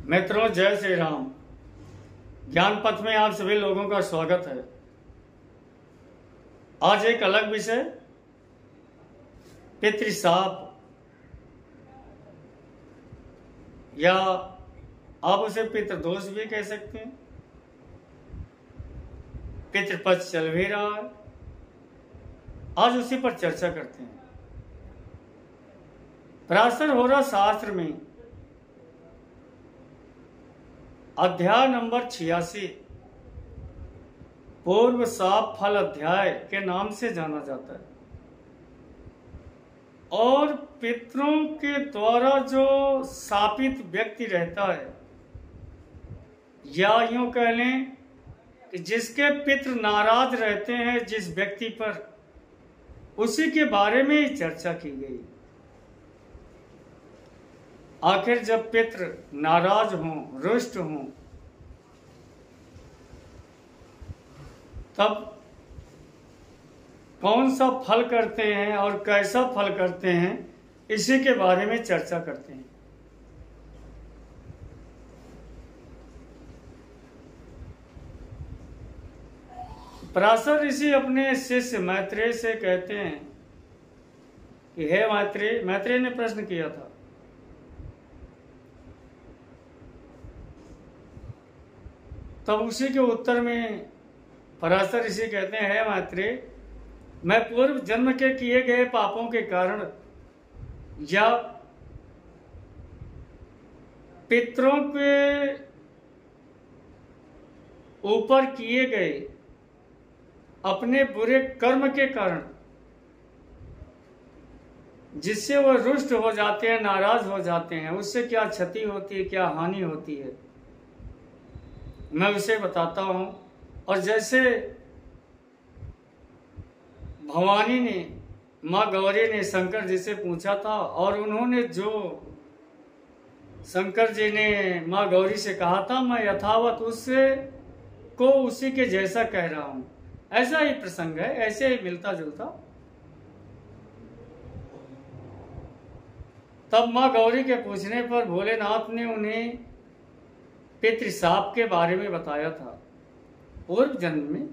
मित्रों, जय श्री राम। ज्ञान पथ में आप सभी लोगों का स्वागत है। आज एक अलग विषय, पितृशाप, या आप उसे पितृदोष भी कह सकते हैं। पितृपक्ष चल भी रहा है, आज उसी पर चर्चा करते हैं। पराशर होरा शास्त्र में अध्याय नंबर 86 पूर्व शाप फल अध्याय के नाम से जाना जाता है। और पितरों के द्वारा जो शापित व्यक्ति रहता है, या यूं कह लें कि जिसके पितृ नाराज रहते हैं जिस व्यक्ति पर, उसी के बारे में ही चर्चा की गई। आखिर जब पितृ नाराज हों, रुष्ट हों, तब कौन सा फल करते हैं और कैसा फल करते हैं, इसी के बारे में चर्चा करते हैं। पराशर ऋषि अपने शिष्य मैत्रेय से कहते हैं कि हे मैत्रेय, मैत्रेय ने प्रश्न किया था, तब उसी के उत्तर में पराशर ऋषि कहते हैं, हे मैत्रेय, मैं पूर्व जन्म के किए गए पापों के कारण या पितरों के ऊपर किए गए अपने बुरे कर्म के कारण, जिससे वह रुष्ट हो जाते हैं, नाराज हो जाते हैं, उससे क्या क्षति होती है, क्या हानि होती है, मैं उसे बताता हूं। और जैसे भवानी ने, माँ गौरी ने शंकर जी से पूछा था, और उन्होंने जो शंकर जी ने माँ गौरी से कहा था, मैं यथावत उससे को उसी के जैसा कह रहा हूं। ऐसा ही प्रसंग है, ऐसे ही मिलता जुलता। तब माँ गौरी के पूछने पर भोलेनाथ ने उन्हें पितृशाप के बारे में बताया था। पूर्व जन्म में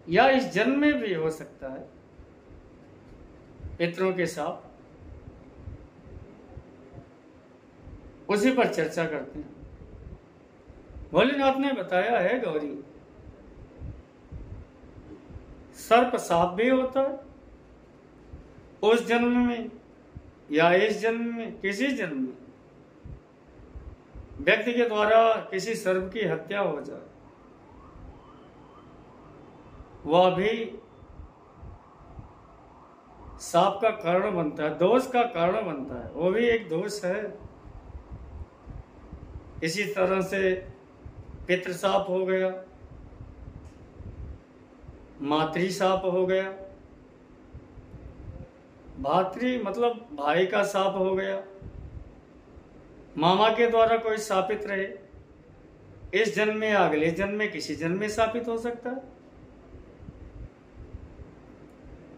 या इस जन्म में भी हो सकता है पितरों के शाप, उसी पर चर्चा करते हैं। भोलेनाथ ने बताया है, गौरी, सर्प शाप भी होता है उस जन्म में या इस जन्म में, किसी जन्म में व्यक्ति के द्वारा किसी सर्प की हत्या हो जाए, वह भी शाप का कारण बनता है, दोष का कारण बनता है, वो भी एक दोष है। इसी तरह से पितृशाप हो गया, मातृशाप हो गया, भातृ मतलब भाई का शाप हो गया, मामा के द्वारा कोई शापित रहे, इस जन्म में या अगले जन्म में, किसी जन्म में शापित हो सकता है।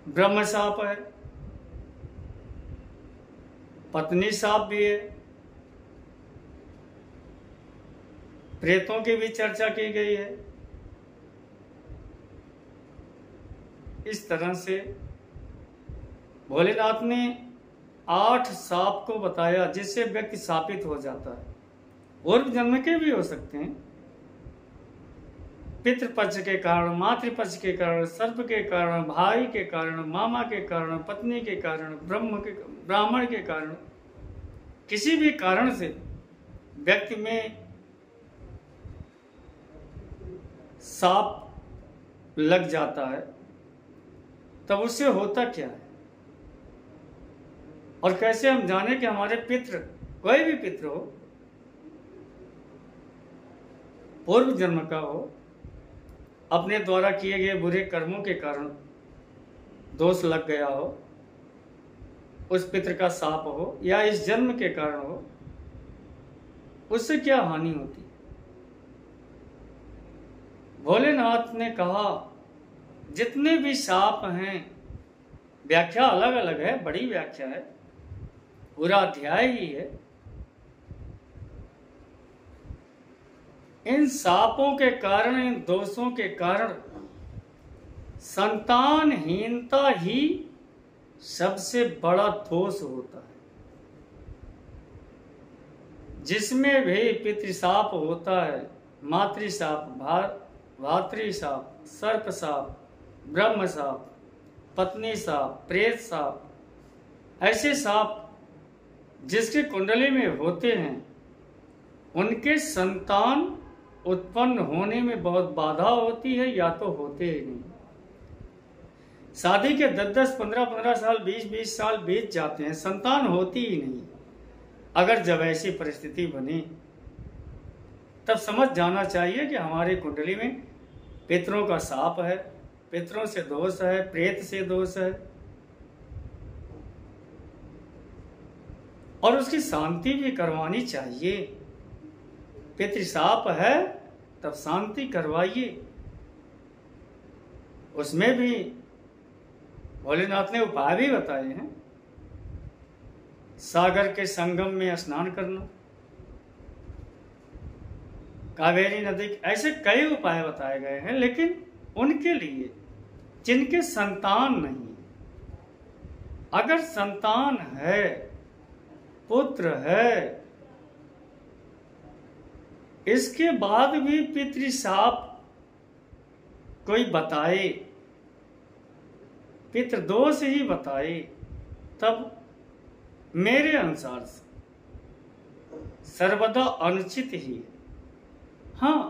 ब्रह्म शाप है, पत्नी शाप भी है, प्रेतों की भी चर्चा की गई है। इस तरह से भोलेनाथ ने 8 शाप को बताया जिससे व्यक्ति शापित हो जाता है। पूर्व जन्म के भी हो सकते हैं, पितृपक्ष के कारण, मातृपक्ष के कारण, सर्प के कारण, भाई के कारण, मामा के कारण, पत्नी के कारण, ब्राह्मण के कारण, किसी भी कारण से व्यक्ति में शाप लग जाता है, तब उससे होता क्या है और कैसे हम जाने कि हमारे पितृ, कोई भी पितृ हो, पूर्व जन्म का हो, अपने द्वारा किए गए बुरे कर्मों के कारण दोष लग गया हो, उस पितृ का शाप हो, या इस जन्म के कारण हो, उससे क्या हानि होती है। भोलेनाथ ने कहा, जितने भी शाप हैं, व्याख्या अलग अलग है, बड़ी व्याख्या है, पूरा अध्याय ही है। इन शापों के कारण, इन दोषों के कारण संतानहीनता ही सबसे बड़ा दोष होता है। जिसमें भी पितृशाप होता है, मातृशाप, भातृशाप, सर्पशाप, ब्रह्म शाप, पत्नी शाप, प्रेत शाप, ऐसे शाप जिसकी कुंडली में होते हैं उनके संतान उत्पन्न होने में बहुत बाधा होती है या तो होते ही नहीं। शादी के 10-10, 15-15 साल, 20-20 साल बीत जाते हैं, संतान होती ही नहीं। अगर जब ऐसी परिस्थिति बनी तब समझ जाना चाहिए कि हमारी कुंडली में पितरों का शाप है, पितरों से दोष है, प्रेत से दोष है, और उसकी शांति भी करवानी चाहिए। पितृशाप है तब शांति करवाइए। उसमें भी भोलेनाथ ने उपाय भी बताए हैं। सागर के संगम में स्नान करना, कावेरी नदी, ऐसे कई उपाय बताए गए हैं। लेकिन उनके लिए जिनके संतान नहीं, अगर संतान है, पुत्र है, इसके बाद भी पितृशाप कोई बताए, पितृदोष ही बताए, तब मेरे अनुसार से सर्वदा अनुचित ही है। हाँ,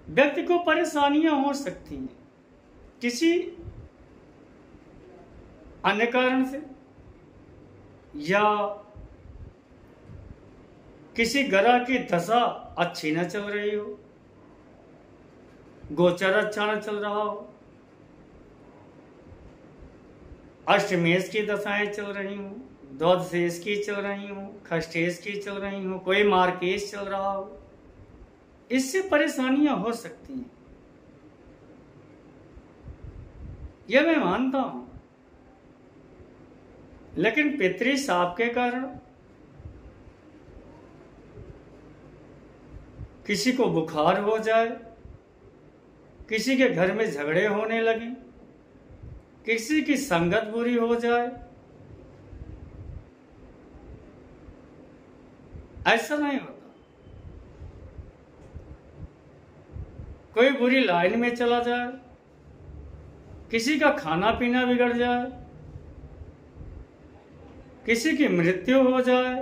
व्यक्ति को परेशानियां हो सकती हैं किसी अन्य कारण से, या किसी ग्रह की दशा अच्छी न चल रही हो, गोचर अच्छा न चल रहा हो, अष्टमेश की दशाएं चल रही हो, द्वादशेश की चल रही हो, खष्टेश की चल रही हो, कोई मार्केश चल रहा हो, इससे परेशानियां हो सकती हैं। यह मैं मानता हूं। लेकिन पितृशाप के कारण किसी को बुखार हो जाए, किसी के घर में झगड़े होने लगे, किसी की संगत बुरी हो जाए, ऐसा नहीं होता। कोई बुरी लाइन में चला जाए, किसी का खाना पीना बिगड़ जाए, किसी की मृत्यु हो जाए,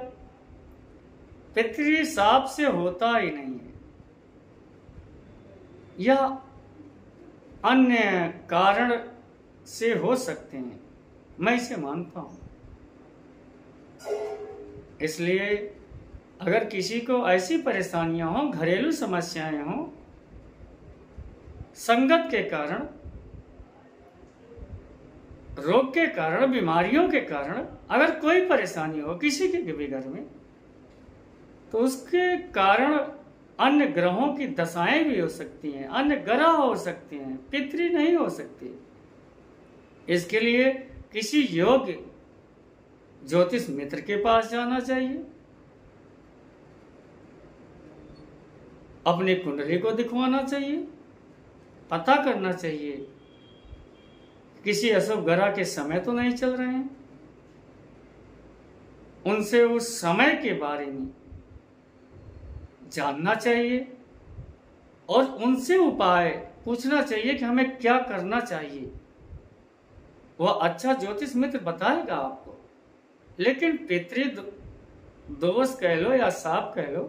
पितृशाप से होता ही नहीं है। यह अन्य कारण से हो सकते हैं, मैं इसे मानता हूं। इसलिए अगर किसी को ऐसी परेशानियां हो, घरेलू समस्याएं हो, संगत के कारण, रोग के कारण, बीमारियों के कारण अगर कोई परेशानी हो किसी के भी घर में, तो उसके कारण अन्य ग्रहों की दशाएं भी हो सकती हैं, अन्य ग्रह हो सकते हैं, पितृ नहीं हो सकती। इसके लिए किसी योग्य ज्योतिष मित्र के पास जाना चाहिए, अपनी कुंडली को दिखवाना चाहिए, पता करना चाहिए किसी अशुभ ग्रह के समय तो नहीं चल रहे हैं, उनसे उस समय के बारे में जानना चाहिए और उनसे उपाय पूछना चाहिए कि हमें क्या करना चाहिए। वह अच्छा ज्योतिष मित्र बताएगा आपको। लेकिन पितृ दोष कह लो या शाप कह लो,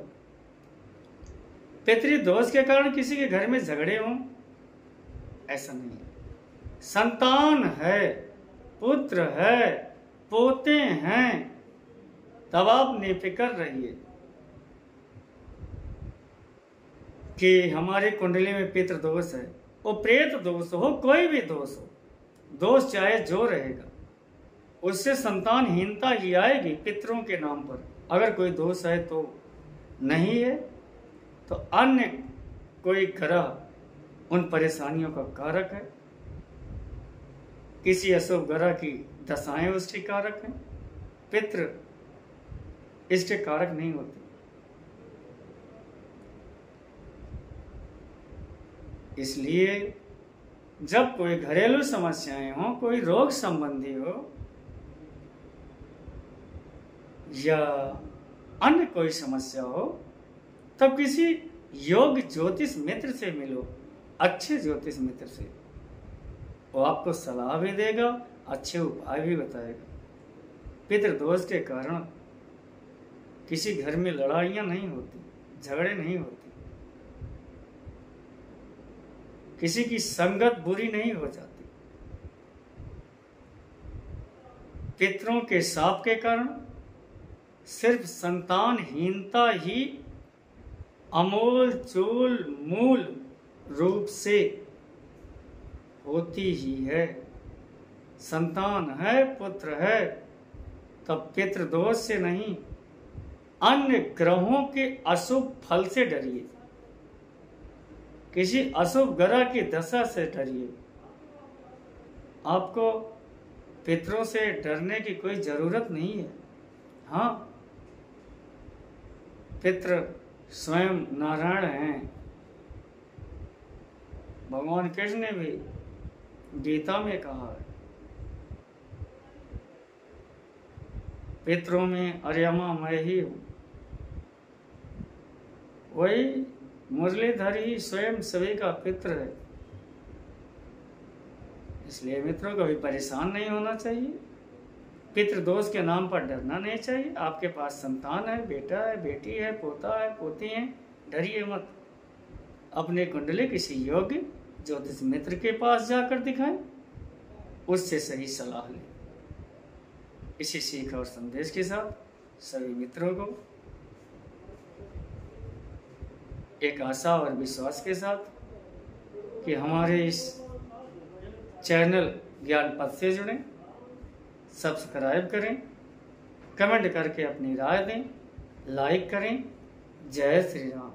पितृ दोष के कारण किसी के घर में झगड़े हों, ऐसा नहीं है। संतान है, पुत्र है, पोते हैं, तब आप निफिक्र रहिए कि हमारी कुंडली में पितृ दोष है, वो प्रेत दोष हो, कोई भी दोष हो, दोष चाहे जो रहेगा, उससे संतानहीनता ही आएगी पितरों के नाम पर। अगर कोई दोष है तो नहीं है, तो अन्य कोई ग्रह उन परेशानियों का कारक है, किसी अशुभ ग्रह की दशाएं उसके कारक हैं, पितृ इसके कारक नहीं होते। इसलिए जब कोई घरेलू समस्याएं हो, कोई रोग संबंधी हो या अन्य कोई समस्या हो, तब किसी योग्य ज्योतिष मित्र से मिलो, अच्छे ज्योतिष मित्र से। वो आपको सलाह भी देगा, अच्छे उपाय भी बताएगा। पितृदोष के कारण किसी घर में लड़ाइयां नहीं होती, झगड़े नहीं होते, किसी की संगत बुरी नहीं हो जाती। पितरों के शाप के कारण सिर्फ संतानहीनता ही अमोल चूल मूल रूप से होती ही है। संतान है, पुत्र है, तब पितृदोष से नहीं, अन्य ग्रहों के अशुभ फल से डरिए, किसी अशुभ ग्रह की दशा से डरिए। आपको पितरों से डरने की कोई जरूरत नहीं है। हाँ, पितृ स्वयं नारायण हैं। भगवान कृष्ण ने भी गीता में कहा है, पितरों में अर्यमा मैं ही हूं। वही मुरलीधर ही स्वयं सभी का पितृ है। इसलिए मित्रों कभी परेशान नहीं होना चाहिए, पितृदोष के नाम पर डरना नहीं चाहिए। आपके पास संतान है, बेटा है, बेटी है, पोता है, पोती है, डरिए मत। अपने कुंडली किसी योग्य ज्योतिष मित्र के पास जाकर दिखाएं, उससे सही सलाह लें। इसी सीख और संदेश के साथ सभी मित्रों को एक आशा और विश्वास के साथ कि हमारे इस चैनल ज्ञान पथ से जुड़ें, सब्सक्राइब करें, कमेंट करके अपनी राय दें, लाइक करें। जय श्री राम।